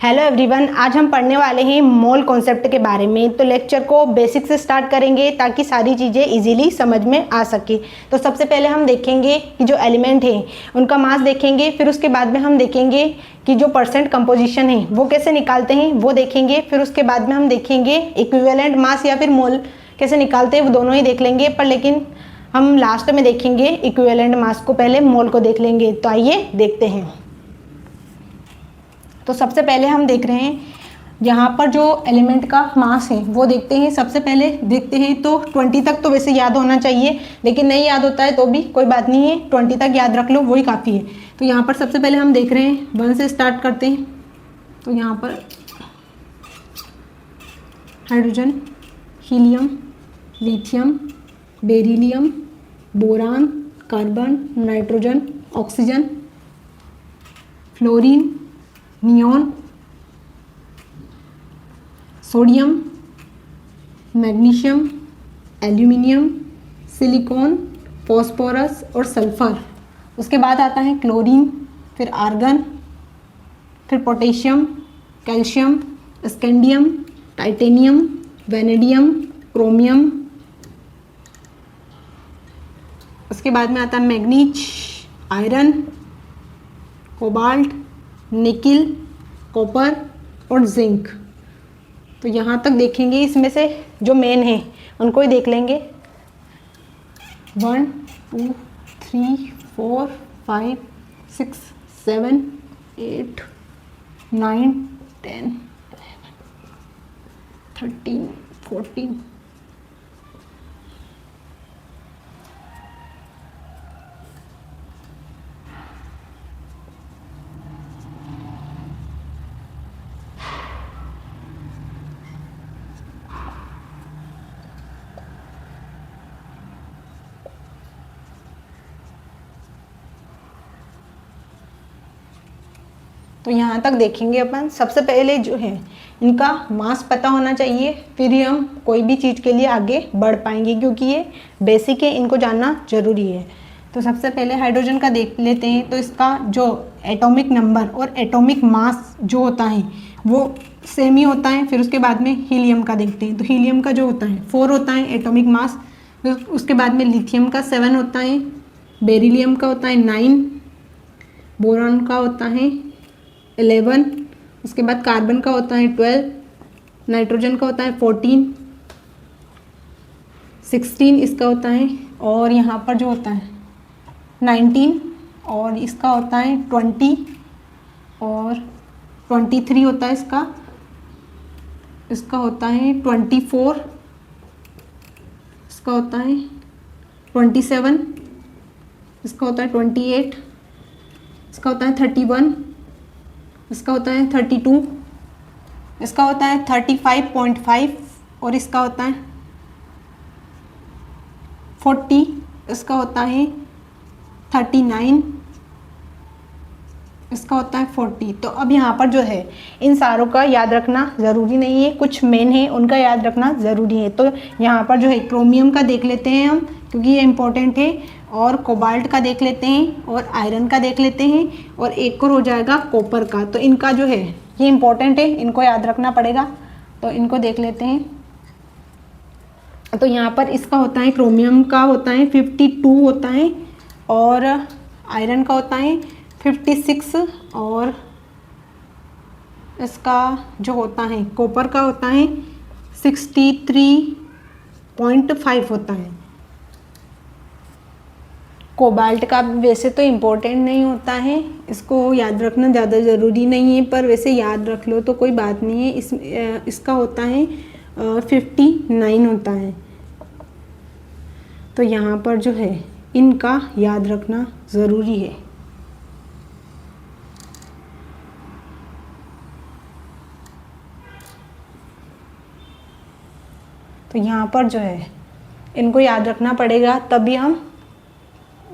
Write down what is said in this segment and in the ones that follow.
Hello everyone, आज हम पढ़ने वाले हैं मोल कॉन्सेप्ट के बारे में। तो लेक्चर को बेसिक से स्टार्ट करेंगे ताकि सारी चीज़ें इजीली समझ में आ सके। तो सबसे पहले हम देखेंगे कि जो एलिमेंट हैं उनका मास देखेंगे, फिर उसके बाद में हम देखेंगे कि जो परसेंट कंपोजिशन है वो कैसे निकालते हैं वो देखेंगे, फिर उसके बाद में हम देखेंगे इक्विवेलेंट मास या फिर मोल कैसे निकालते हैं, वो दोनों ही देख लेंगे। पर लेकिन हम लास्ट में देखेंगे इक्विवेलेंट मास को, पहले मोल को देख लेंगे। तो आइए देखते हैं। तो सबसे पहले हम देख रहे हैं यहाँ पर जो एलिमेंट का मास है वो देखते हैं। सबसे पहले देखते हैं तो 20 तक तो वैसे याद होना चाहिए, लेकिन नहीं याद होता है तो भी कोई बात नहीं है, 20 तक याद रख लो वही काफ़ी है। तो यहाँ पर सबसे पहले हम देख रहे हैं 1 से स्टार्ट करते हैं। तो यहाँ पर hydrogen, helium, lithium, beryllium, boron, carbon, nitrogen, oxygen, fluorine, neon, sodium, magnesium, aluminium, silicon, phosphorus और सल्फर। उसके बाद आता है क्लोरीन, फिर आर्गन, फिर potassium, calcium, scandium, titanium, vanadium, chromium. उसके बाद में आता है manganese, iron, cobalt, nickel, copper और जिंक। तो यहाँ तक देखेंगे, इसमें से जो मेन है उनको ही देख लेंगे। 1 2 3 4 5 6 7 8 9 10 13 14। तो यहाँ तक देखेंगे अपन। सबसे पहले जो है इनका मास पता होना चाहिए, फिर ही हम कोई भी चीज़ के लिए आगे बढ़ पाएंगे, क्योंकि ये बेसिक है, इनको जानना ज़रूरी है। तो सबसे पहले हाइड्रोजन का देख लेते हैं। तो इसका जो एटॉमिक नंबर और एटॉमिक मास जो होता है वो सेम ही होता है। फिर उसके बाद में हीलियम का देखते हैं। तो हीलियम का जो होता है 4 होता है एटॉमिक मास। फिर उसके बाद में लिथियम का 7 होता है, बेरिलियम का होता है 9, बोरॉन का होता है 11, उसके बाद कार्बन का होता है 12, नाइट्रोजन का होता है 14, 16 इसका होता है, और यहाँ पर जो होता है 19, और इसका होता है 20 और 23 होता है इसका होता है 24, इसका होता है 27, इसका होता है 28, इसका होता है 31, इसका होता है 32, इसका होता है 35.5, और इसका होता है 40, इसका होता है 39, इसका होता है 40। तो अब यहाँ पर जो है इन सारों का याद रखना ज़रूरी नहीं है, कुछ मेन है उनका याद रखना ज़रूरी है। तो यहाँ पर जो है क्रोमियम का देख लेते हैं हम, क्योंकि ये इम्पोर्टेंट है, और कोबाल्ट का देख लेते हैं, और आयरन का देख लेते हैं, और एक और हो जाएगा कॉपर का। तो इनका जो है ये इम्पोर्टेंट है, इनको याद रखना पड़ेगा। तो इनको देख लेते हैं। तो यहाँ पर इसका होता है क्रोमियम का होता है 52 होता है, और आयरन का होता है 56, और इसका जो होता है कॉपर का होता है 63.5 होता है। कोबाल्ट का वैसे तो इम्पोर्टेंट नहीं होता है, इसको याद रखना ज़्यादा ज़रूरी नहीं है, पर वैसे याद रख लो तो कोई बात नहीं है। इसका होता है 59 होता है। तो यहाँ पर जो है इनका याद रखना ज़रूरी है। तो यहाँ पर जो है इनको याद रखना पड़ेगा, तभी हम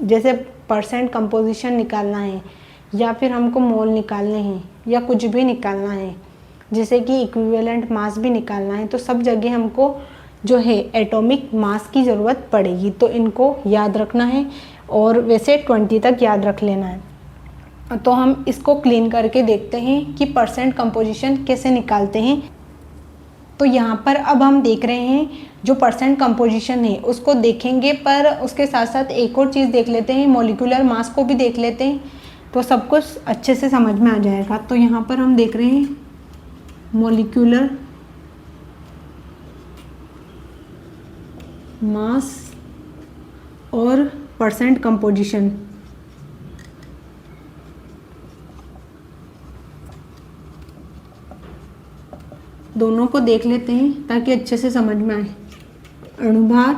जैसे परसेंट कंपोजिशन निकालना है, या फिर हमको मोल निकालने हैं, या कुछ भी निकालना है, जैसे कि इक्विवेलेंट मास भी निकालना है, तो सब जगह हमको जो है एटॉमिक मास की ज़रूरत पड़ेगी। तो इनको याद रखना है, और वैसे 20 तक याद रख लेना है। तो हम इसको क्लीन करके देखते हैं कि परसेंट कंपोजिशन कैसे निकालते हैं। तो यहाँ पर अब हम देख रहे हैं जो परसेंट कंपोजिशन है उसको देखेंगे, पर उसके साथ साथ एक और चीज़ देख लेते हैं, मॉलिक्यूलर मास को भी देख लेते हैं, तो सब कुछ अच्छे से समझ में आ जाएगा। तो यहाँ पर हम देख रहे हैं मॉलिक्यूलर मास और परसेंट कंपोजिशन। दोनों को देख लेते हैं ताकि अच्छे से समझ में आए। अणुभार,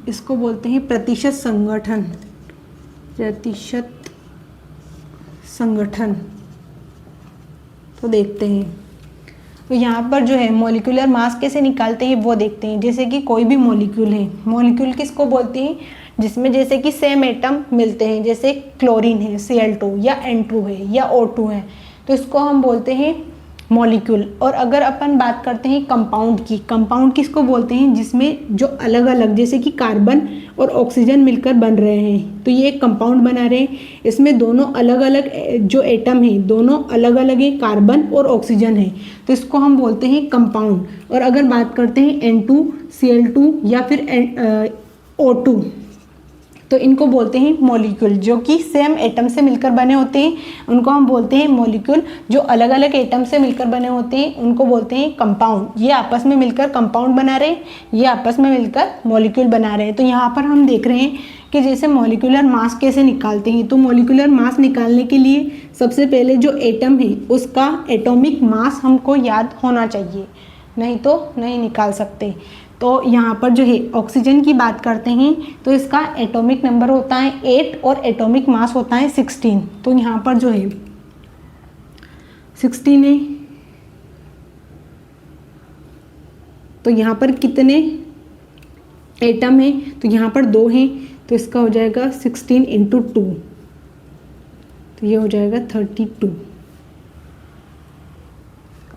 इसको बोलते हैं प्रतिशत संगठन, प्रतिशत संगठन। तो देखते हैं, तो यहाँ पर जो है मॉलिक्यूलर मास कैसे निकालते हैं वो देखते हैं। जैसे कि कोई भी मॉलिक्यूल है, मॉलिक्यूल किसको बोलते हैं, जिसमें जैसे कि सेम एटम मिलते हैं, जैसे क्लोरीन है Cl2 या N2 है या O2 है, तो इसको हम बोलते हैं मॉलिक्यूल। और अगर अपन बात करते हैं कंपाउंड की, कंपाउंड किसको बोलते हैं, जिसमें जो अलग अलग जैसे कि कार्बन और ऑक्सीजन मिलकर बन रहे हैं, तो ये एक कंपाउंड बना रहे हैं। इसमें दोनों अलग अलग जो एटम हैं दोनों अलग अलग हैं, कार्बन और ऑक्सीजन है, तो इसको हम बोलते हैं कंपाउंड। और अगर बात करते हैं N2 Cl2 या फिर O2, तो इनको बोलते हैं मॉलिक्यूल। जो कि सेम एटम से मिलकर बने होते हैं उनको हम बोलते हैं मॉलिक्यूल। जो अलग अलग एटम से मिलकर बने होते हैं उनको बोलते हैं कंपाउंड। ये आपस में मिलकर कंपाउंड बना रहे हैं, ये आपस में मिलकर मॉलिक्यूल बना रहे हैं। तो यहाँ पर हम देख रहे हैं कि जैसे मॉलिक्यूलर मास कैसे निकालते हैं। तो मॉलिक्यूलर मास निकालने के लिए सबसे पहले जो एटम है उसका एटॉमिक मास हमको याद होना चाहिए, नहीं तो नहीं निकाल सकते। तो यहाँ पर जो है ऑक्सीजन की बात करते हैं तो इसका एटॉमिक नंबर होता है 8 और एटॉमिक मास होता है 16। तो यहाँ पर जो है 16 है। तो यहाँ पर कितने एटम है, तो यहाँ पर 2 हैं, तो इसका हो जाएगा 16 × 2, तो ये हो जाएगा 32।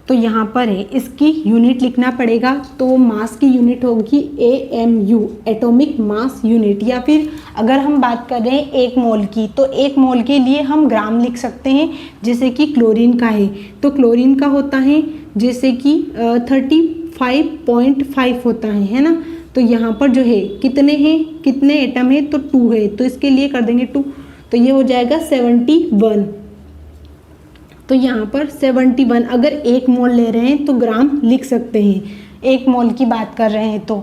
तो यहाँ पर है इसकी यूनिट लिखना पड़ेगा। तो मास की यूनिट होगी AMU, एटॉमिक मास यूनिट। या फिर अगर हम बात कर रहे हैं 1 मोल की, तो 1 मोल के लिए हम ग्राम लिख सकते हैं। जैसे कि क्लोरीन का है तो क्लोरीन का होता है जैसे कि 35.5 होता है ना। तो यहाँ पर जो है कितने हैं, कितने एटम है, तो 2 है, तो इसके लिए कर देंगे 2, तो ये हो जाएगा 71। तो यहाँ पर 71, अगर 1 मोल ले रहे हैं तो ग्राम लिख सकते हैं। 1 मोल की बात कर रहे हैं तो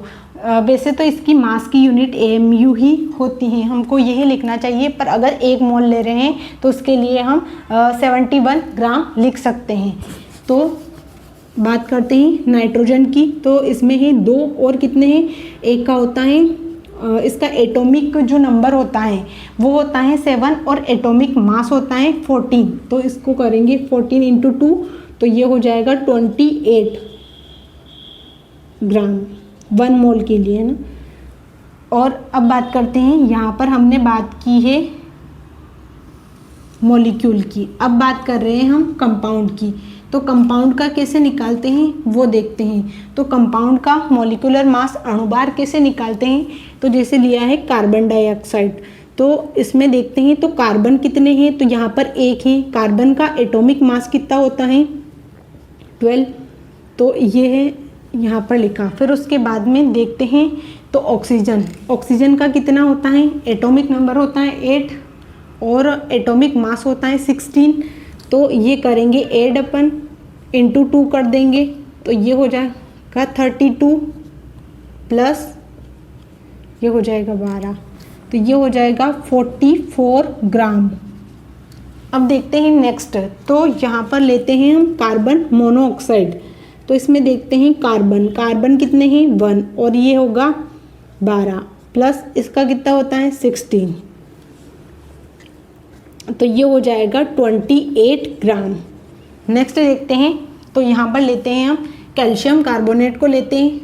वैसे तो इसकी मास की यूनिट AMU ही होती है, हमको यही लिखना चाहिए। पर अगर 1 मोल ले रहे हैं तो उसके लिए हम 71 ग्राम लिख सकते हैं। तो बात करते हैं नाइट्रोजन की, तो इसमें है 2 और कितने हैं, एक का होता है इसका एटॉमिक जो नंबर होता है वो होता है 7 और एटॉमिक मास होता है 14। तो इसको करेंगे 14 × 2, तो ये हो जाएगा 28 ग्राम 1 मोल के लिए, है ना। और अब बात करते हैं, यहाँ पर हमने बात की है मॉलिक्यूल की, अब बात कर रहे हैं हम कंपाउंड की। तो कंपाउंड का कैसे निकालते हैं वो देखते हैं। तो कंपाउंड का मॉलिक्यूलर मास अणुभार कैसे निकालते हैं, तो जैसे लिया है कार्बन डाइऑक्साइड, तो इसमें देखते हैं तो कार्बन कितने हैं, तो यहाँ पर 1 है। कार्बन का एटॉमिक मास कितना होता है 12, तो ये है यहाँ पर लिखा। फिर उसके बाद में देखते हैं तो ऑक्सीजन, ऑक्सीजन का कितना होता है, एटॉमिक नंबर होता है 8 और एटॉमिक मास होता है 16। तो ये करेंगे 8 अपन × 2 कर देंगे, तो ये हो जाएगा 32 प्लस ये हो जाएगा 12, तो ये हो जाएगा 44 ग्राम। अब देखते हैं नेक्स्ट, तो यहाँ पर लेते हैं हम कार्बन मोनोऑक्साइड। तो इसमें देखते हैं कार्बन, कार्बन कितने हैं 1 और ये होगा 12 प्लस इसका कितना होता है 16, तो ये हो जाएगा 28 ग्राम। नेक्स्ट देखते हैं, तो यहाँ पर लेते हैं हम कैल्शियम कार्बोनेट को लेते हैं।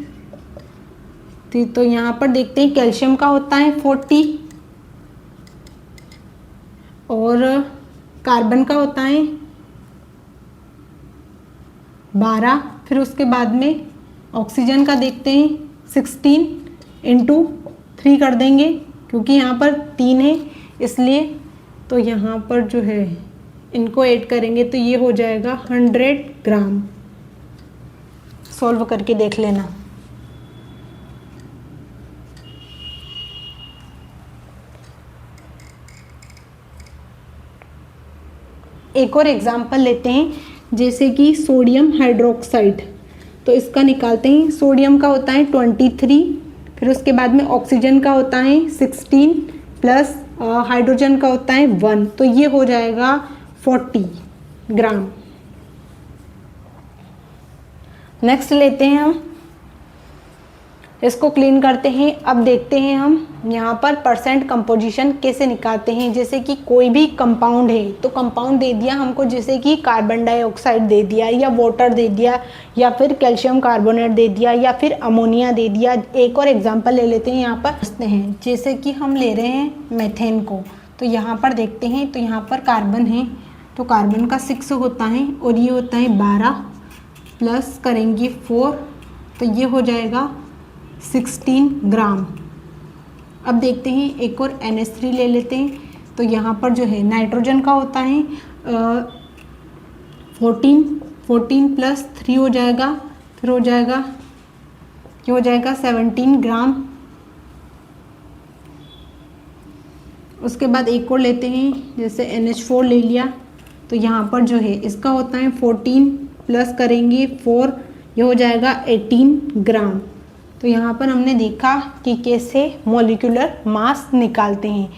तो यहाँ पर देखते हैं कैल्शियम का होता है 40 और कार्बन का होता है 12। फिर उसके बाद में ऑक्सीजन का देखते हैं 16 × 3 कर देंगे, क्योंकि यहाँ पर 3 है इसलिए तो यहाँ पर जो है इनको ऐड करेंगे तो ये हो जाएगा 100 ग्राम। सॉल्व करके देख लेना। एक और एग्जांपल लेते हैं, जैसे कि सोडियम हाइड्रोक्साइड। तो इसका निकालते हैं। सोडियम का होता है 23, फिर उसके बाद में ऑक्सीजन का होता है 16 प्लस हाइड्रोजन का होता है 1, तो ये हो जाएगा 40 ग्राम। नेक्स्ट लेते हैं हम, इसको क्लीन करते हैं। अब देखते हैं हम यहाँ पर परसेंट कंपोजिशन कैसे निकालते हैं। जैसे कि कोई भी कंपाउंड है तो कंपाउंड दे दिया हमको, जैसे कि कार्बन डाइऑक्साइड दे दिया या वाटर दे दिया या फिर कैल्शियम कार्बोनेट दे दिया या फिर अमोनिया दे दिया। एक और एग्जांपल ले लेते हैं, यहाँ पर देखते हैं। जैसे कि हम ले रहे हैं मेथेन को, तो यहाँ पर देखते हैं, तो यहाँ पर कार्बन है, तो कार्बन का 6 होता है और ये होता है 12 प्लस करेंगे 4, तो ये हो जाएगा 16 ग्राम। अब देखते हैं एक और NH3 ले लेते हैं। तो यहाँ पर जो है नाइट्रोजन का होता है 14 प्लस 3 हो जाएगा, फिर हो जाएगा ये हो जाएगा 17 ग्राम। उसके बाद एक और लेते हैं, जैसे NH4 ले लिया, तो यहाँ पर जो है इसका होता है 14 प्लस करेंगे 4, ये हो जाएगा 18 ग्राम। तो यहाँ पर हमने देखा कि कैसे मॉलिक्यूलर मास निकालते हैं।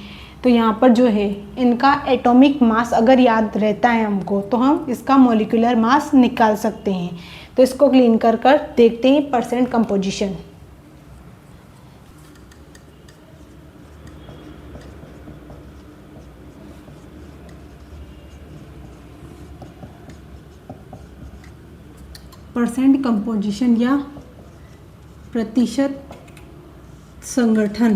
तो यहाँ पर जो है इनका एटॉमिक मास अगर याद रहता है हमको, तो हम इसका मॉलिक्यूलर मास निकाल सकते हैं। तो इसको क्लीन कर देखते हैं परसेंट कंपोजिशन। परसेंट कंपोजिशन या प्रतिशत संगठन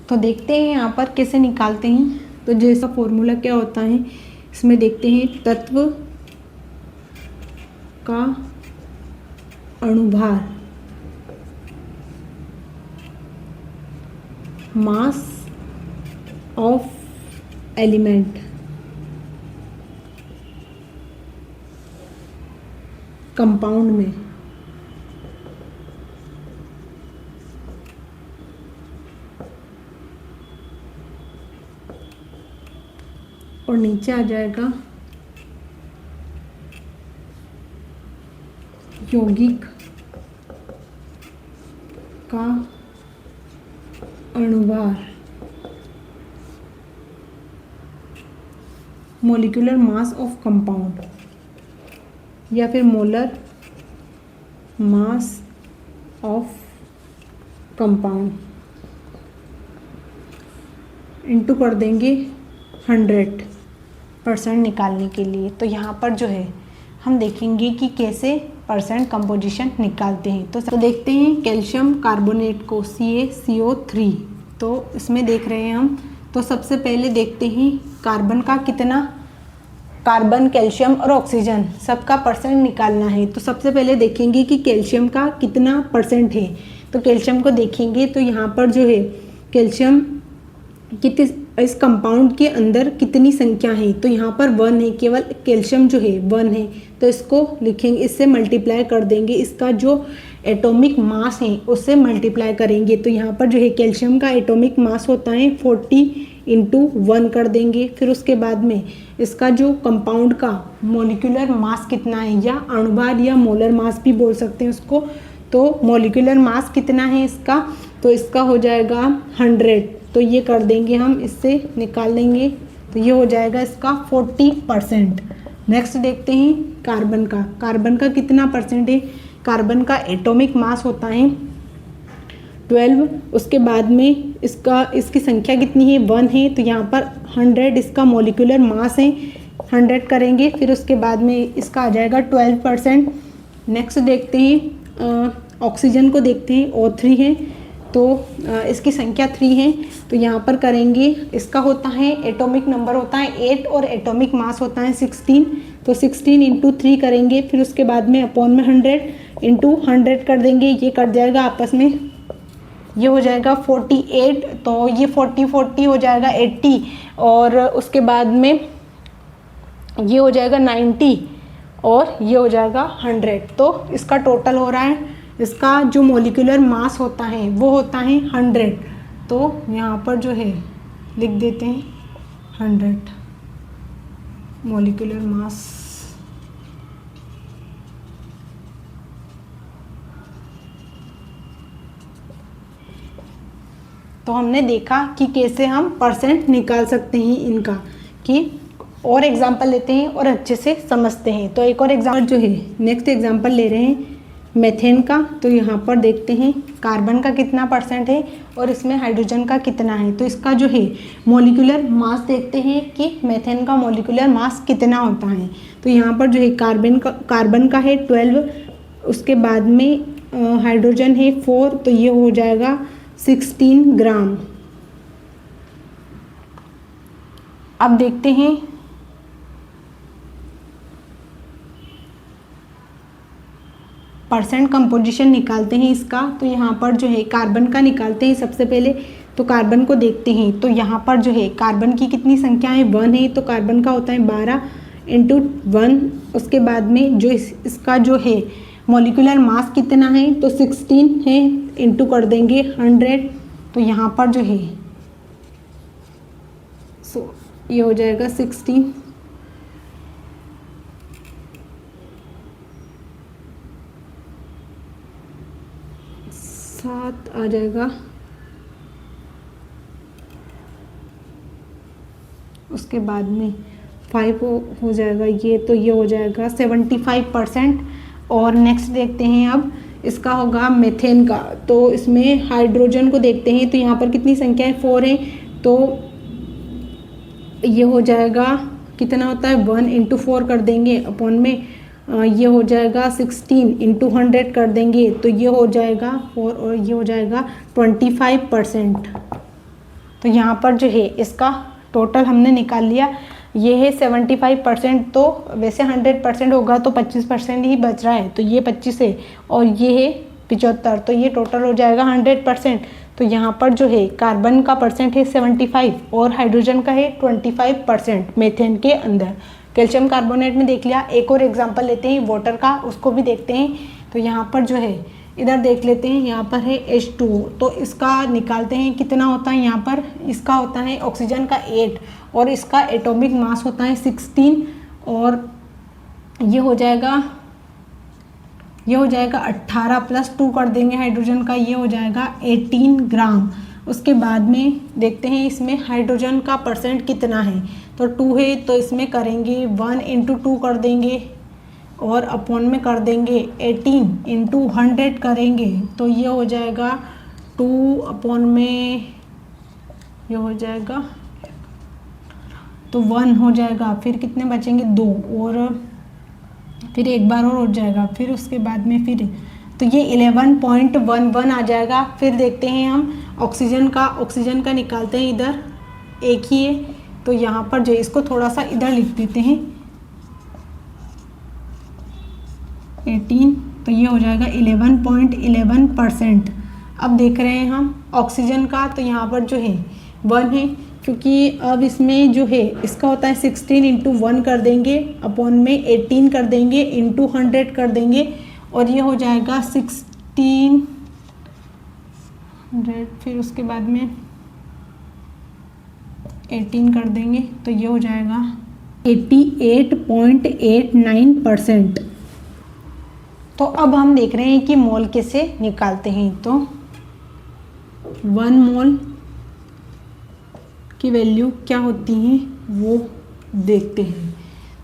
तो देखते हैं यहाँ पर कैसे निकालते हैं। तो जैसा फॉर्मूला क्या होता है, इसमें देखते हैं तत्व का अणुभार मास ऑफ एलिमेंट कंपाउंड में और नीचे आ जाएगा यौगिक का अणुभार मोलिकुलर मास ऑफ कंपाउंड या फिर molar mass of compound into कर देंगे 100% निकालने के लिए। तो यहाँ पर जो है हम देखेंगे कि कैसे परसेंट कंपोजिशन निकालते हैं। तो देखते हैं कैल्शियम कार्बोनेट को CaCO3, तो इसमें देख रहे हैं हम। तो सबसे पहले देखते हैं कार्बन का कितना, कार्बन, कैल्शियम और ऑक्सीजन सबका परसेंट निकालना है। तो सबसे पहले देखेंगे कि कैल्शियम का कितना परसेंट है। तो कैल्शियम को देखेंगे तो यहाँ पर जो है कैल्शियम इस कंपाउंड के अंदर कितनी संख्या है, तो यहाँ पर 1 है, केवल कैल्शियम जो है 1 है। तो इसको लिखेंगे, इससे मल्टीप्लाई कर देंगे, इसका जो एटॉमिक मास है उससे मल्टीप्लाई करेंगे। तो यहाँ पर जो है कैल्शियम का एटॉमिक मास होता है 40 × 1 कर देंगे। फिर उसके बाद में इसका जो कंपाउंड का मॉलिक्यूलर मास कितना है, या अणुभार या मोलर मास भी बोल सकते हैं उसको। तो मॉलिक्यूलर मास कितना है इसका, तो इसका हो जाएगा 100। तो ये कर देंगे हम, इससे निकाल लेंगे, तो ये हो जाएगा इसका 40%। नेक्स्ट देखते हैं कार्बन का। कार्बन का कितना परसेंट है, कार्बन का एटॉमिक मास होता है 12। उसके बाद में इसकी संख्या कितनी है, 1 है। तो यहाँ पर 100 इसका मॉलिक्यूलर मास है, 100 करेंगे, फिर उसके बाद में इसका आ जाएगा 12%। नेक्स्ट देखते हैं ऑक्सीजन को देखते हैं, O3 है, तो इसकी संख्या 3 है। तो यहाँ पर करेंगे, इसका होता है एटॉमिक नंबर होता है 8 और एटॉमिक मास होता है 16। तो 16 इंटू 3 करेंगे, फिर उसके बाद में अपॉन में 100 इंटू 100 कर देंगे, ये कट जाएगा आपस में, ये हो जाएगा 48, तो ये 40 हो जाएगा 80, और उसके बाद में ये हो जाएगा 90 और ये हो जाएगा 100। तो इसका टोटल हो रहा है, इसका जो मोलिकुलर मास होता है वो होता है 100। तो यहाँ पर जो है लिख देते हैं 100 मोलिकुलर मास। तो हमने देखा कि कैसे हम परसेंट निकाल सकते हैं इनका, कि और एग्जांपल लेते हैं और अच्छे से समझते हैं। तो एक और एग्जांपल जो है, नेक्स्ट एग्जांपल ले रहे हैं मेथेन का। तो यहाँ पर देखते हैं कार्बन का कितना परसेंट है और इसमें हाइड्रोजन का कितना है। तो इसका जो है मॉलिक्यूलर मास देखते हैं कि मेथेन का मॉलिक्यूलर मास कितना होता है। तो यहाँ पर जो है कार्बन का है 12, उसके बाद में हाइड्रोजन है 4, तो ये हो जाएगा 16 ग्राम। अब देखते हैं परसेंट कंपोजिशन निकालते हैं इसका। तो यहाँ पर जो है कार्बन का निकालते हैं सबसे पहले। तो कार्बन को देखते हैं, तो यहाँ पर जो है कार्बन की कितनी संख्या है 1 है, तो कार्बन का होता है 12 इंटू 1। उसके बाद में जो इसका जो है मॉलिक्यूलर मास कितना है, तो 16 है, इंटू कर देंगे 100। तो यहाँ पर जो है ये हो जाएगा 16, सात आ जाएगा, उसके बाद में 5 हो जाएगा ये, तो ये हो जाएगा 75%। और नेक्स्ट देखते हैं अब इसका होगा मेथेन का। तो इसमें हाइड्रोजन को देखते हैं, तो यहाँ पर कितनी संख्या है 4 है, तो ये हो जाएगा कितना होता है 1 इंटू 4 कर देंगे अपॉन में, ये हो जाएगा 16 इंटू 100 कर देंगे, तो ये हो जाएगा 4 और ये हो जाएगा 25%। तो यहाँ पर जो है इसका टोटल हमने निकाल लिया, ये है 75%। तो वैसे 100% होगा तो 25% ही बच रहा है, तो ये 25 है और ये है 75, तो ये टोटल हो जाएगा 100%। तो यहाँ पर जो है कार्बन का परसेंट है 75 और हाइड्रोजन का है 25% मेथेन के अंदर। कैल्शियम कार्बोनेट में देख लिया। एक और एग्जांपल लेते हैं वाटर का, उसको भी देखते हैं। तो यहाँ पर जो है इधर देख लेते हैं, यहाँ पर है H2O, तो इसका निकालते हैं कितना होता है। यहाँ पर इसका होता है ऑक्सीजन का 8 और इसका एटॉमिक मास होता है 16 और ये हो जाएगा 18 प्लस 2 कर देंगे हाइड्रोजन का, ये हो जाएगा 18 ग्राम। उसके बाद में देखते हैं इसमें हाइड्रोजन का परसेंट कितना है। तो 2 है, तो इसमें करेंगे 1 इंटू 2 कर देंगे और अपॉन में कर देंगे 18 इंटू 100 करेंगे, तो ये हो जाएगा 2 अपॉन में ये हो जाएगा तो 1 हो जाएगा। फिर कितने बचेंगे 2 और फिर एक बार और हो जाएगा, फिर उसके बाद में फिर तो ये 11.11 आ जाएगा। फिर देखते हैं हम ऑक्सीजन का निकालते हैं, इधर एक ही है, तो यहाँ पर जो इसको थोड़ा सा इधर लिख देते हैं 18, तो ये हो जाएगा 11.11%। अब देख रहे हैं हम ऑक्सीजन का, तो यहाँ पर जो है 1 है, क्योंकि अब इसमें जो है इसका होता है 16 इंटू 1 कर देंगे अपॉन में 18 कर देंगे इंटू 100 कर देंगे और ये हो जाएगा 1600। फिर उसके बाद में 18 कर देंगे, तो ये हो जाएगा 88.89%। तो अब हम देख रहे हैं कि मोल कैसे निकालते हैं। तो 1 मोल की वैल्यू क्या होती है वो देखते हैं।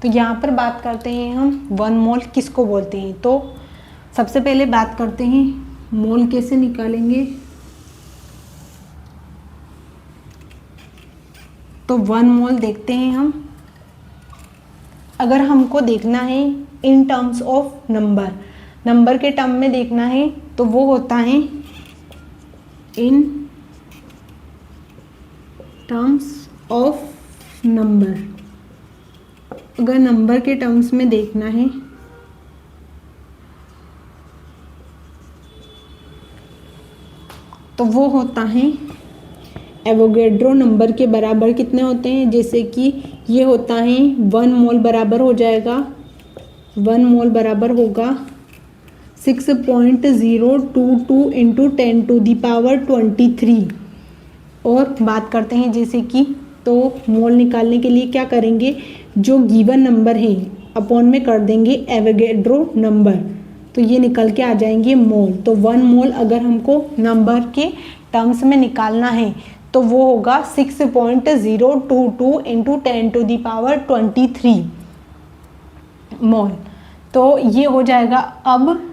तो यहाँ पर बात करते हैं हम 1 मोल किसको बोलते हैं। तो सबसे पहले बात करते हैं मोल कैसे निकालेंगे। तो 1 मोल देखते हैं हम, अगर हमको देखना है इन टर्म्स ऑफ नंबर के टर्म में देखना है तो वो होता है इन टर्म्स ऑफ नंबर। अगर नंबर के टर्म्स में देखना है तो वो होता है एवोगैड्रो नंबर के बराबर कितने होते हैं, जैसे कि ये होता है 1 मोल बराबर हो जाएगा, 1 मोल बराबर होगा 6.022 इंटू 10⁻23। और बात करते हैं जैसे कि, तो मोल निकालने के लिए क्या करेंगे, जो गिवन नंबर है अपॉन में कर देंगे एवोगैड्रो नंबर, तो ये निकल के आ जाएंगे मोल। तो 1 मोल अगर हमको नंबर के टर्म्स में निकालना है तो वो होगा 6.022 इंटू 10⁻23 मोल। तो ये हो जाएगा अब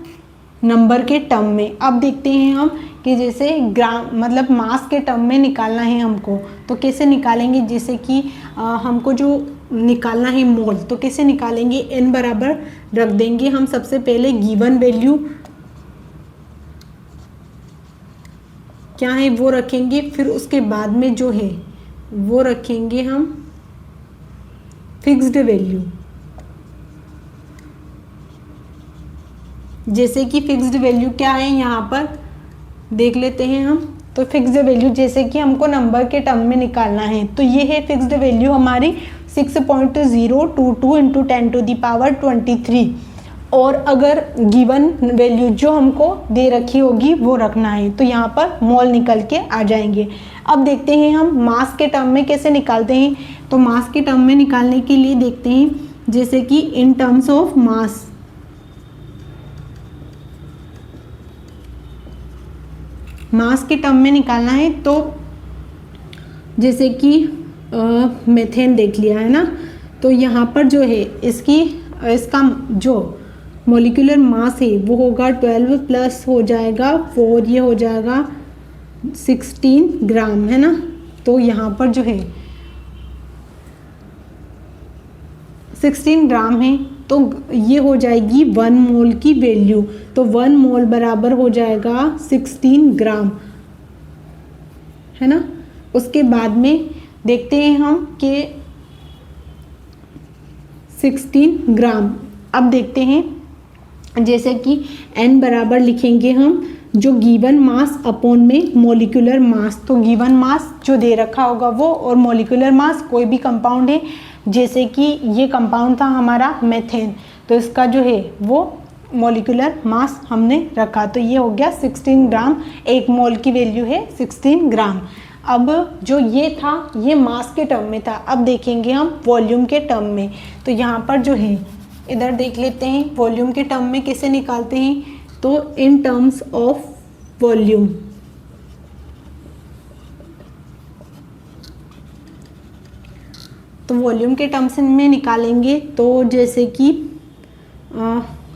नंबर के टर्म में। अब देखते हैं हम कि जैसे ग्राम मतलब मास के टर्म में निकालना है हमको, तो कैसे निकालेंगे, जैसे कि हमको जो निकालना है मोल, तो कैसे निकालेंगे, n बराबर रख देंगे हम सबसे पहले गिवन वैल्यू क्या है वो रखेंगे, फिर उसके बाद में जो है वो रखेंगे हम फिक्स्ड वैल्यू। जैसे कि फिक्स्ड वैल्यू क्या है यहाँ पर देख लेते हैं हम। तो फिक्स्ड वैल्यू जैसे कि हमको नंबर के टर्म में निकालना है, तो ये है फिक्स्ड वैल्यू हमारी 6.022 इंटू 10⁻23। और अगर गिवन वैल्यू जो हमको दे रखी होगी वो रखना है, तो यहाँ पर मोल निकल के आ जाएंगे। अब देखते हैं हम मास के टर्म में कैसे निकालते हैं। तो मास के टर्म में निकालने के लिए देखते हैं जैसे कि इन टर्म्स ऑफ मास, मास के टर्म में निकालना है, तो जैसे कि मेथेन देख लिया है ना, तो यहाँ पर जो है इसका जो मॉलिक्यूलर मास है वो होगा 12 प्लस हो जाएगा 4, ये हो जाएगा 16 ग्राम, है ना। तो यहाँ पर जो है 16 ग्राम है, तो ये हो जाएगी 1 मोल की वैल्यू। तो 1 मोल बराबर हो जाएगा 16 ग्राम, है ना। उसके बाद में देखते हैं हम कि 16 ग्राम। अब देखते हैं जैसे कि n बराबर लिखेंगे हम जो गिवन मास अपॉन में मॉलिक्यूलर मास। तो गिवन मास जो दे रखा होगा वो, और मॉलिक्यूलर मास कोई भी कंपाउंड है, जैसे कि ये कंपाउंड था हमारा मेथेन, तो इसका जो है वो मॉलिक्यूलर मास हमने रखा, तो ये हो गया 16 ग्राम। 1 मोल की वैल्यू है 16 ग्राम। अब जो ये था ये मास के टर्म में था, अब देखेंगे हम वॉल्यूम के टर्म में। तो यहाँ पर जो है इधर देख लेते हैं वॉल्यूम के टर्म में कैसे निकालते हैं। तो इन टर्म्स ऑफ वॉल्यूम, तो वॉल्यूम के टर्म्स में निकालेंगे, तो जैसे कि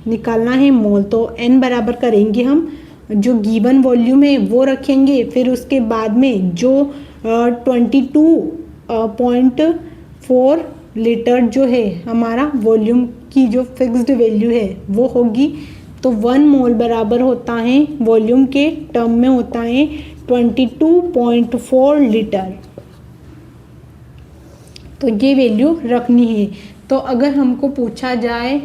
निकालना है मोल, तो n बराबर करेंगे हम जो गिवन वॉल्यूम है वो रखेंगे, फिर उसके बाद में जो 22.4 लीटर जो है हमारा वॉल्यूम की जो फिक्स्ड वैल्यू है वो होगी। तो 1 मोल बराबर होता है वॉल्यूम के टर्म में होता है 22.4 लीटर। तो ये वैल्यू रखनी है। तो अगर हमको पूछा जाए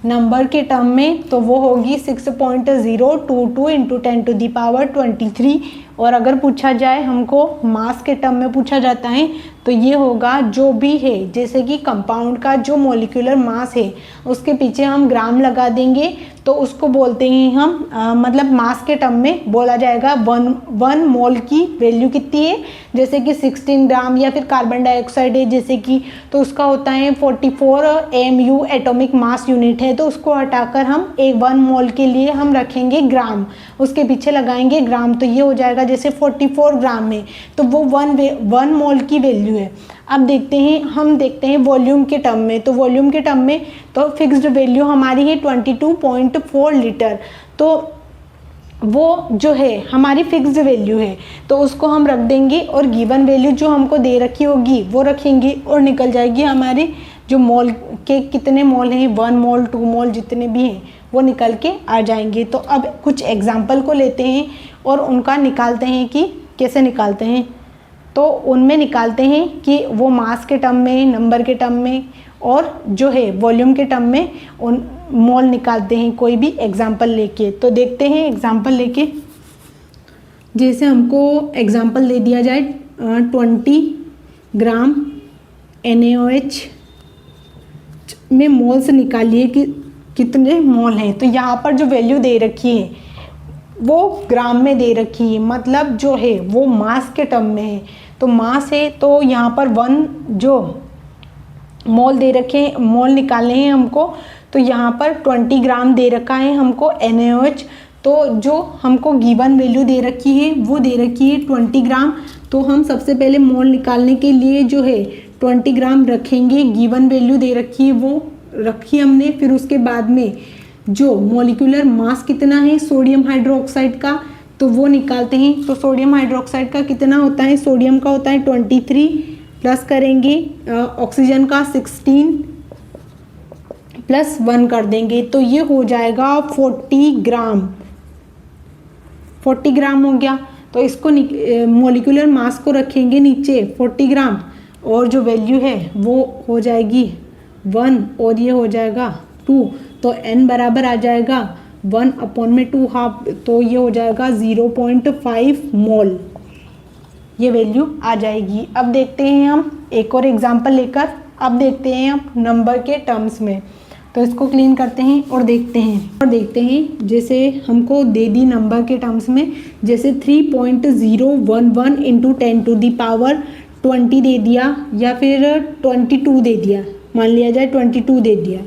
नंबर के टर्म में तो वो होगी 6.022 इंटू 10⁻23। और अगर पूछा जाए हमको मास के टर्म में पूछा जाता है तो ये होगा जो भी है, जैसे कि कंपाउंड का जो मॉलिक्यूलर मास है उसके पीछे हम ग्राम लगा देंगे, तो उसको बोलते हैं हम मतलब मास के टर्म में बोला जाएगा 1 मोल की वैल्यू कितनी है, जैसे कि 16 ग्राम। या फिर कार्बन डाइऑक्साइड है जैसे कि, तो उसका होता है 44 mu एटॉमिक मास यूनिट है, तो उसको हटाकर हम 1 मोल के लिए हम रखेंगे ग्राम, उसके पीछे लगाएंगे ग्राम, तो ये हो जाएगा जैसे 44 ग्राम है, तो वो 1 मोल की वैल्यू है। अब देखते हैं वॉल्यूम के टर्म में। तो वॉल्यूम के टर्म में तो फिक्स्ड वैल्यू हमारी है 22.4 लीटर, तो वो जो है हमारी फिक्स्ड वैल्यू है, तो उसको हम रख देंगे और गिवन वैल्यू जो हमको दे रखी होगी वो रखेंगे, और निकल जाएगी हमारी जो मोल के कितने मोल हैं, 1 मोल 2 मोल जितने भी हैं वो निकल के आ जाएंगे। तो अब कुछ एग्जाम्पल को लेते हैं और उनका निकालते हैं कि कैसे निकालते हैं। तो उनमें निकालते हैं कि वो मास के टर्म में, नंबर के टर्म में और जो है वॉल्यूम के टर्म में उन मोल निकालते हैं कोई भी एग्जाम्पल लेके। तो देखते हैं एग्जाम्पल लेके। जैसे हमको एग्जाम्पल दे दिया जाए 20 ग्राम NaOH में मोल्स निकालिए कि कितने मोल हैं। तो यहाँ पर जो वैल्यू दे रखी है वो ग्राम में दे रखी है, मतलब जो है वो मास के टर्म में है। तो मास है तो यहाँ पर 1 जो मोल दे रखे हैं, मोल निकालने हैं हमको, तो यहाँ पर 20 ग्राम दे रखा है हमको NaOH। तो जो हमको गिवन वैल्यू दे रखी है वो दे रखी है 20 ग्राम। तो हम सबसे पहले मोल निकालने के लिए जो है 20 ग्राम रखेंगे, गिवन वैल्यू दे रखी है वो रखी हमने। फिर उसके बाद में जो मॉलिक्यूलर मास कितना है सोडियम हाइड्रोक्साइड का, तो वो निकालते हैं। तो सोडियम हाइड्रोक्साइड का कितना होता है, सोडियम का होता है 23, प्लस करेंगे ऑक्सीजन का 16 प्लस 1 कर देंगे, तो ये हो जाएगा 40 ग्राम। 40 ग्राम हो गया। तो इसको मॉलिक्यूलर मास को रखेंगे नीचे 40 ग्राम, और जो वैल्यू है वो हो जाएगी 1 और ये हो जाएगा 2। तो n बराबर आ जाएगा 1/2 हाफ, तो ये हो जाएगा 0.5 मोल, ये वैल्यू आ जाएगी। अब देखते हैं हम एक और एग्जांपल लेकर, अब देखते हैं हम नंबर के टर्म्स में। तो इसको क्लीन करते हैं और देखते हैं जैसे हमको दे दी नंबर के टर्म्स में, जैसे 3.011 इंटू 10⁻20 दे दिया, या फिर 22 दे दिया, मान लिया जाए 22 दे दिया।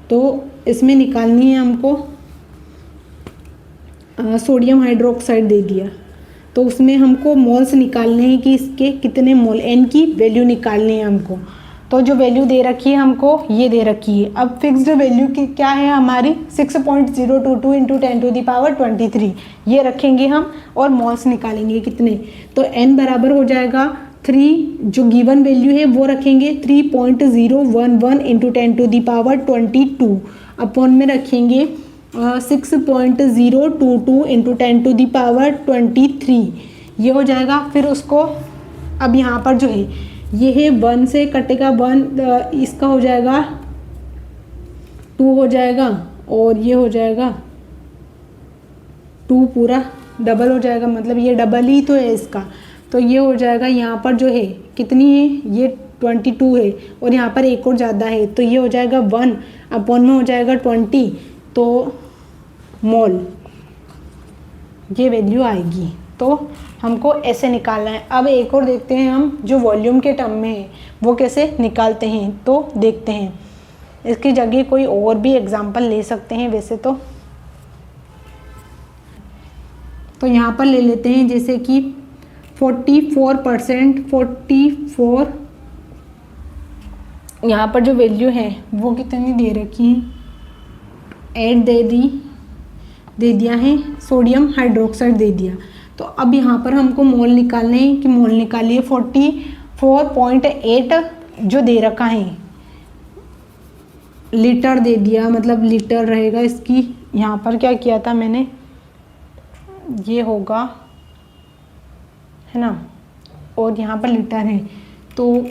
तो इसमें निकालनी है हमको सोडियम हाइड्रोक्साइड दे दिया, तो उसमें हमको मोल्स निकालने हैं कि इसके कितने मोल, n की वैल्यू निकालनी है हमको। तो जो वैल्यू दे रखी है हमको ये दे रखी है। अब फिक्स्ड वैल्यू की क्या है हमारी 6.022 इंटू 10⁻23 ये रखेंगे हम, और मोल्स निकालेंगे कितने। तो n बराबर हो जाएगा 3, जो गिवन वैल्यू है वो रखेंगे 3.011 इंटू 10⁻22, अपॉन में रखेंगे 6.022 इंटू 10⁻23, ये हो जाएगा। फिर उसको अब यहाँ पर जो है ये है 1 से कटेगा 1, इसका हो जाएगा 2 हो जाएगा, और ये हो जाएगा 2 पूरा डबल हो जाएगा, मतलब ये डबल ही तो है इसका। तो ये हो जाएगा यहाँ पर जो है कितनी है, ये 22 है, और यहाँ पर एक और ज़्यादा है, तो ये हो जाएगा 1 अपॉन में हो जाएगा 20, तो मोल ये वैल्यू आएगी। तो हमको ऐसे निकालना है। अब एक और देखते हैं हम जो वॉल्यूम के टर्म में है वो कैसे निकालते हैं। तो देखते हैं, इसकी जगह कोई और भी एग्जांपल ले सकते हैं वैसे तो यहाँ पर ले लेते हैं जैसे कि 44%, 44, यहाँ पर जो वैल्यू है वो कितनी दे रखी है, 8 दे दिया है, सोडियम हाइड्रोक्साइड दे दिया। तो अब यहाँ पर हमको मोल निकालने हैं कि मोल निकालिए। 44.8 जो दे रखा है, लीटर दे दिया, मतलब लीटर रहेगा इसकी। यहाँ पर क्या किया था मैंने, ये होगा है ना, और यहाँ पर लीटर है। तो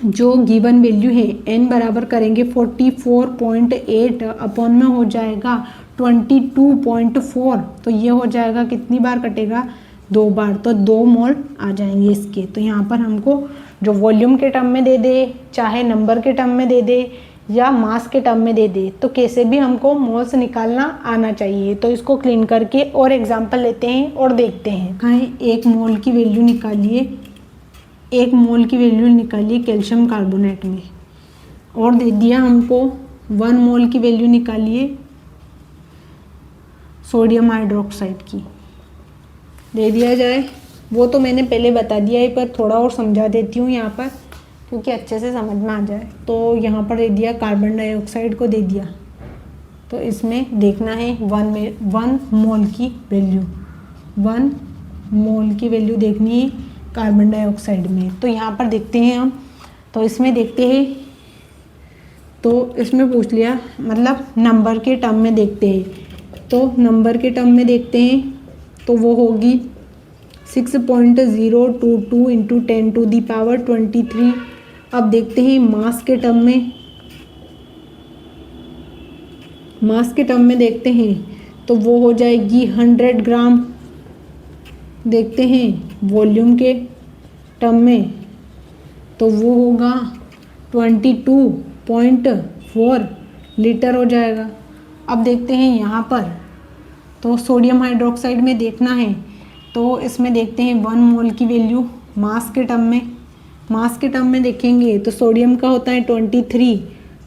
जो गिवन वैल्यू है n बराबर करेंगे 44.8 अपॉन में हो जाएगा 22.4, तो ये हो जाएगा कितनी बार कटेगा, 2 बार, तो 2 मोल आ जाएंगे इसके। तो यहाँ पर हमको जो वॉल्यूम के टर्म में दे दे, चाहे नंबर के टर्म में दे दे, या मास के टर्म में दे दे, तो कैसे भी हमको मोल्स निकालना आना चाहिए। तो इसको क्लीन करके और एग्जांपल लेते हैं और देखते हैं। कहें 1 मोल की वैल्यू निकालिए, 1 मोल की वैल्यू निकालिए कैल्शियम कार्बोनेट में, और दे दिया हमको 1 मोल की वैल्यू निकालिए सोडियम हाइड्रोक्साइड की, दे दिया जाए। वो तो मैंने पहले बता दिया है, पर थोड़ा और समझा देती हूँ यहाँ पर क्योंकि अच्छे से समझ में आ जाए। तो यहाँ पर दे दिया कार्बन डाइऑक्साइड को दे दिया, तो इसमें देखना है 1 मोल की वैल्यू, 1 मोल की वैल्यू देखनी है कार्बन डाइऑक्साइड में। तो यहाँ पर देखते हैं हम, तो इसमें देखते हैं, तो इसमें पूछ लिया, मतलब नंबर के टर्म में देखते हैं। तो नंबर के टर्म में देखते हैं तो वो होगी 6.022 इंटू 10⁻23 अब देखते हैं मास के टर्म में, मास के टर्म में देखते हैं तो वो हो जाएगी 100 ग्राम। देखते हैं वॉल्यूम के टर्म में तो वो होगा 22.4 लीटर हो जाएगा। अब देखते हैं यहाँ पर, तो सोडियम हाइड्रोक्साइड में देखना है तो इसमें देखते हैं 1 मोल की वैल्यू मास के टर्म में। मास के टर्म में देखेंगे तो सोडियम का होता है 23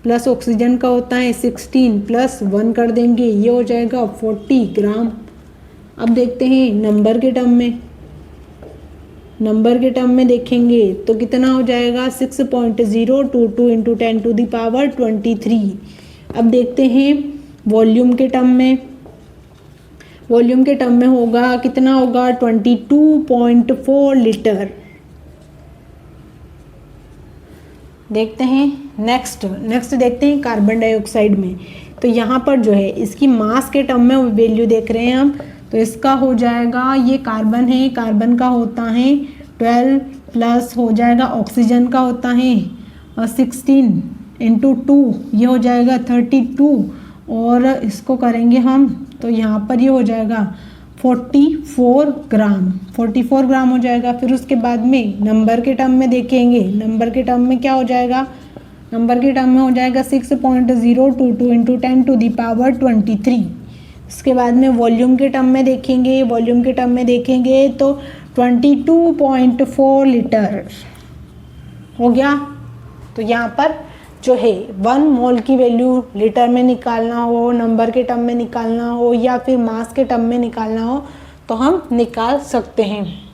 प्लस ऑक्सीजन का होता है 16 प्लस 1 कर देंगे, ये हो जाएगा 40 ग्राम। अब देखते हैं नंबर के टर्म में, नंबर के टर्म में देखेंगे तो कितना हो जाएगा 6.022 इंटू 10 टू द पावर 23। अब देखते हैं वॉल्यूम के टर्म में, वॉल्यूम के टर्म में होगा कितना होगा 22.4 लीटर। देखते हैं नेक्स्ट देखते हैं कार्बन डाइऑक्साइड में। तो यहाँ पर जो है इसकी मास के टर्म में वैल्यू देख रहे हैं हम, तो इसका हो जाएगा, ये कार्बन है, कार्बन का होता है 12 प्लस हो जाएगा ऑक्सीजन का होता है 16 इंटू 2, ये हो जाएगा 32 और इसको करेंगे हम तो यहाँ पर ये हो जाएगा 44 ग्राम, 44 ग्राम हो जाएगा। फिर उसके बाद में नंबर के टर्म में देखेंगे, नंबर के टर्म में क्या हो जाएगा, नंबर के टर्म में हो जाएगा 6.022 इंटू 10 टू द पावर 23। इसके बाद में वॉल्यूम के टर्म में देखेंगे, वॉल्यूम के टर्म में देखेंगे तो 22.4 लीटर हो गया। तो यहाँ पर जो है 1 मोल की वैल्यू लीटर में निकालना हो, नंबर के टर्म में निकालना हो या फिर मास के टर्म में निकालना हो तो हम निकाल सकते हैं।